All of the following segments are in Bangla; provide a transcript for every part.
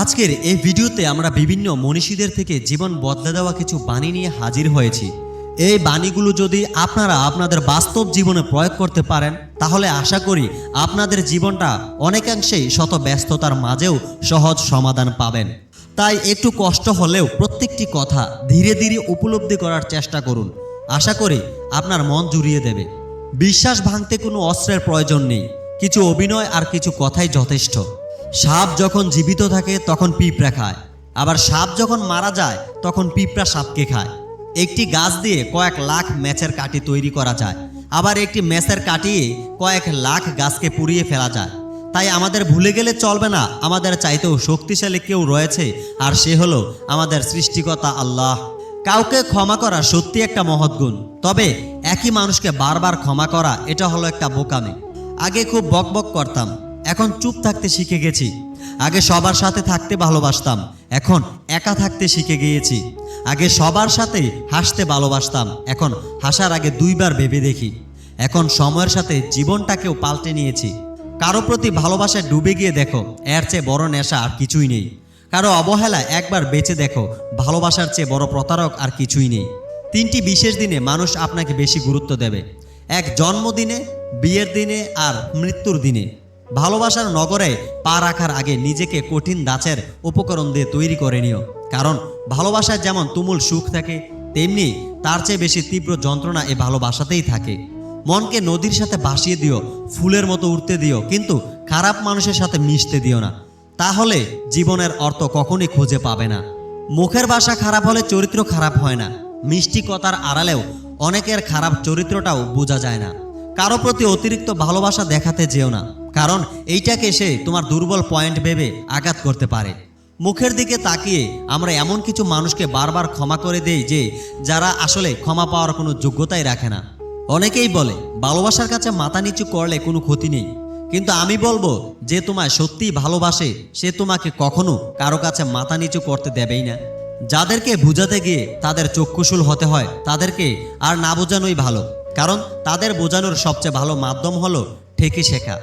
আজকের এই ভিডিওতে আমরা বিভিন্ন মনীষীদের থেকে জীবন বদলে দেওয়া কিছু বাণী নিয়ে হাজির হয়েছি। এই বাণীগুলো যদি আপনারা আপনাদের বাস্তব জীবনে প্রয়োগ করতে পারেন তাহলে আশা করি আপনাদের জীবনটা অনেকাংশেই শত ব্যস্ততার মাঝেও সহজ সমাধান পাবেন। তাই একটু কষ্ট হলেও প্রত্যেকটি কথা ধীরে ধীরে উপলব্ধি করার চেষ্টা করুন। আশা করি আপনার মন জুড়িয়ে দেবে। বিশ্বাস ভাঙতে কোনো অস্ত্রের প্রয়োজন নেই, কিছু অভিনয় আর কিছু কথাই যথেষ্ট। সাপ যখন জীবিত থাকে তখন পিঁপড়া খায়, আবার সাপ যখন মারা যায় তখন পিঁপড়া সাপকে খায়। একটি গাছ দিয়ে কয়েক লাখ ম্যাচের কাঠি তৈরি করা যায়, আবার একটি ম্যাচের কাঠিয়ে কয়েক লাখ গাছকে পুড়িয়ে ফেলা যায়। তাই আমাদের ভুলে গেলে চলবে না, আমাদের চাইতেও শক্তিশালী কেউ রয়েছে, আর সে হলো আমাদের সৃষ্টিকর্তা আল্লাহ। কাউকে ক্ষমা করা সত্যি একটা মহৎ গুণ, তবে একই মানুষকে বারবার ক্ষমা করা এটা হলো একটা বোকামি। আগে খুব বকবক করতাম, এখন চুপ থাকতে শিখে গেছি। আগে সবার সাথে থাকতে ভালোবাসতাম, এখন একা থাকতে শিখে গিয়েছি। আগে সবার সাথে হাসতে ভালোবাসতাম, এখন হাসার আগে দুইবার ভেবে দেখি। এখন সময়ের সাথে জীবনটাকেও পাল্টে নিয়েছি। কারো প্রতি ভালোবাসায় ডুবে গিয়ে দেখো, এর চেয়ে বড় নেশা আর কিছুই নেই। কারো অবহেলা একবার বেঁচে দেখো, ভালোবাসার চেয়ে বড় প্রতারক আর কিছুই নেই। তিনটি বিশেষ দিনে মানুষ আপনাকে বেশি গুরুত্ব দেবে: এক জন্মদিনে, বিয়ের দিনে আর মৃত্যুর দিনে। ভালোবাসার নগরে পা রাখার আগে নিজেকে কঠিন ধাঁচের উপকরণ দিয়ে তৈরি করে নিও, কারণ ভালোবাসায় যেমন তুমুল সুখ থাকে তেমনি তার চেয়ে বেশি তীব্র যন্ত্রণা এই ভালোবাসাতেই থাকে। মনকে নদীর সাথে ভাসিয়ে দিও, ফুলের মতো উঠতে দিও, কিন্তু খারাপ মানুষের সাথে মিশতে দিও না, তাহলে জীবনের অর্থ কখনই খুঁজে পাবে না। মুখের ভাষা খারাপ হলে চরিত্র খারাপ হয় না, মিষ্টি কথার আড়ালেও অনেকের খারাপ চরিত্রটাও বোঝা যায় না। কারো প্রতি অতিরিক্ত ভালোবাসা দেখাতে যেও না, কারণ এইটাকে সে তোমার দুর্বল পয়েন্ট ভেবে আঘাত করতে পারে। মুখের দিকে তাকিয়ে আমরা এমন কিছু মানুষকে বারবার ক্ষমা করে দেই যে যারা আসলে ক্ষমা পাওয়ার কোনো যোগ্যতাই রাখে না। অনেকেই বলে ভালোবাসার কাছে মাথা নিচু করলে কোনো ক্ষতি নেই, কিন্তু আমি বলবো যে তোমায় সত্যিই ভালোবাসে সে তোমাকে কখনো কারো কাছে মাথা নিচু করতে দেবেই না। যাদেরকে বুঝাতে গিয়ে তাদের চক্ষুশূল হতে হয় তাদেরকে আর না বোঝানোই ভালো, কারণ তাদের বোঝানোর সবচেয়ে ভালো মাধ্যম হলো ঠেকে শেখা।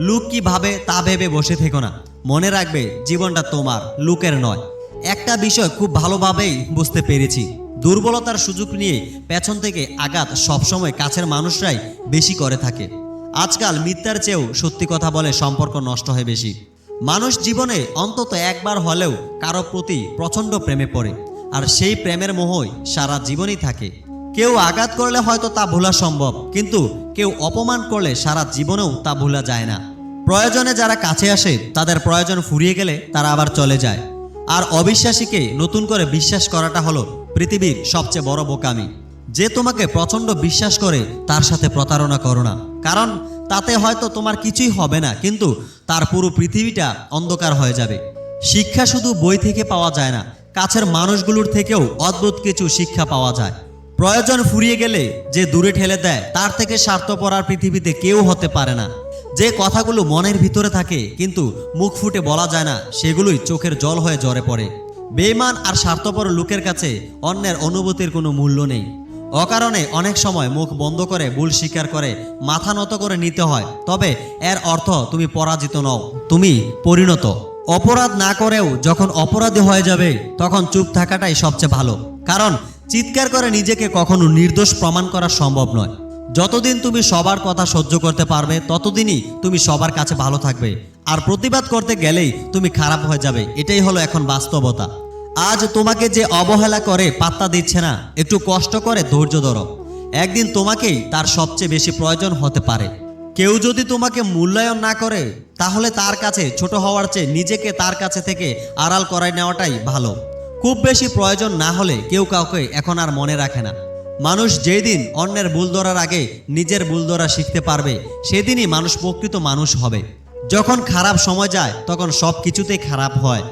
লোক কি ভাবে তা ভেবে বসে থেকো না, মনে রাখবে জীবনটা তোমার, লোকের নয়। একটা বিষয় খুব ভালোভাবেই বুঝতে পেরেছি, দুর্বলতার সুযোগ নিয়ে পেছন থেকে আঘাত সবসময় কাছের মানুষরাই বেশি করে থাকে। আজকাল মিথ্যার চেয়েও সত্যি কথা বলে সম্পর্ক নষ্ট হয় বেশি। মানুষ জীবনে অন্তত একবার হলেও কারো প্রতি প্রচণ্ড প্রেমে পড়ে, আর সেই প্রেমের মোহই সারা জীবনই থাকে। কেউ আঘাত করলে হয়তো তা ভোলা সম্ভব, কিন্তু কেউ অপমান করলে সারা জীবনেও তা ভোলা যায় না। প্রয়োজনে যারা কাছে আসে তাদের প্রয়োজন ফুরিয়ে গেলে তারা আবার চলে যায়, আর অবিশ্বাসীকে নতুন করে বিশ্বাস করাটা হলো পৃথিবীর সবচেয়ে বড় বোকামি। যে তোমাকে প্রচণ্ড বিশ্বাস করে তার সাথে প্রতারণা করো না, কারণ তাতে হয়তো তোমার কিছুই হবে না, কিন্তু তার পুরো পৃথিবীটা অন্ধকার হয়ে যাবে। শিক্ষা শুধু বই থেকে পাওয়া যায় না, কাছের মানুষগুলোর থেকেও অদ্ভুত কিছু শিক্ষা পাওয়া যায়। প্রয়োজন ফুরিয়ে গেলে যে দূরে ঠেলে দেয় তার থেকে স্বার্থপর আর পৃথিবীতে কেউ হতে পারে না। যে কথাগুলো মনের ভিতরে থাকে কিন্তু মুখ ফুটে বলা যায় না, সেগুলোই চোখের জল হয়ে ঝরে পড়ে। বেঈমান আর স্বার্থপর লোকের কাছে অন্যের অনুভূতির কোনো মূল্য নেই। অকারণে অনেক সময় মুখ বন্ধ করে ভুল স্বীকার করে মাথা নত করে নিতে হয়, তবে এর অর্থ তুমি পরাজিত নও, তুমি পরিণত। অপরাধ না করেও যখন অপরাধী হয়ে যাবে তখন চুপ থাকাটাই সবচেয়ে ভালো, কারণ চিৎকার করে নিজেকে কখনো নির্দোষ প্রমাণ করা সম্ভব নয়। যতদিন তুমি সবার কথা সহ্য করতে পারবে ততদিনই তুমি সবার কাছে ভালো থাকবে, আর প্রতিবাদ করতে গেলেই তুমি খারাপ হয়ে যাবে। এটাই হলো এখন বাস্তবতা। আজ তোমাকে যে অবহেলা করে পাত্তা দিচ্ছে না, একটু কষ্ট করে ধৈর্য ধরো, একদিন তোমাকেই তার সবচেয়ে বেশি প্রয়োজন হতে পারে। কেউ যদি তোমাকে মূল্যায়ন না করে তাহলে তার কাছে ছোট হওয়ার চেয়ে নিজেকে তার কাছে থেকে আড়াল করায় নেওয়াটাই ভালো। খুব বেশি প্রয়োজন না হলে কেউ কাউকে এখন আর মনে রাখে না। মানুষ যেই দিন অন্যের ভুল ধরার আগে নিজের ভুল ধরা শিখতে পারবে সেদিনই মানুষ প্রকৃত মানুষ হবে। যখন খারাপ সময় যায় তখন সব কিছুতেই খারাপ হয়।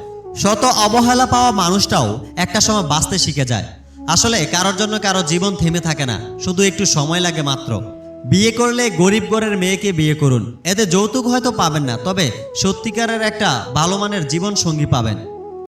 শত অবহেলা পাওয়া মানুষটাও একটা সময় বাঁচতে শিখে যায়। আসলে কারোর জন্য কারো জীবন থেমে থাকে না, শুধু একটু সময় লাগে মাত্র। বিয়ে করলে গরিব ঘরের মেয়েকে বিয়ে করুন, এতে যৌতুক হয়তো পাবেন না, তবে সত্যিকারের একটা ভালো মানের জীবন সঙ্গী পাবেন।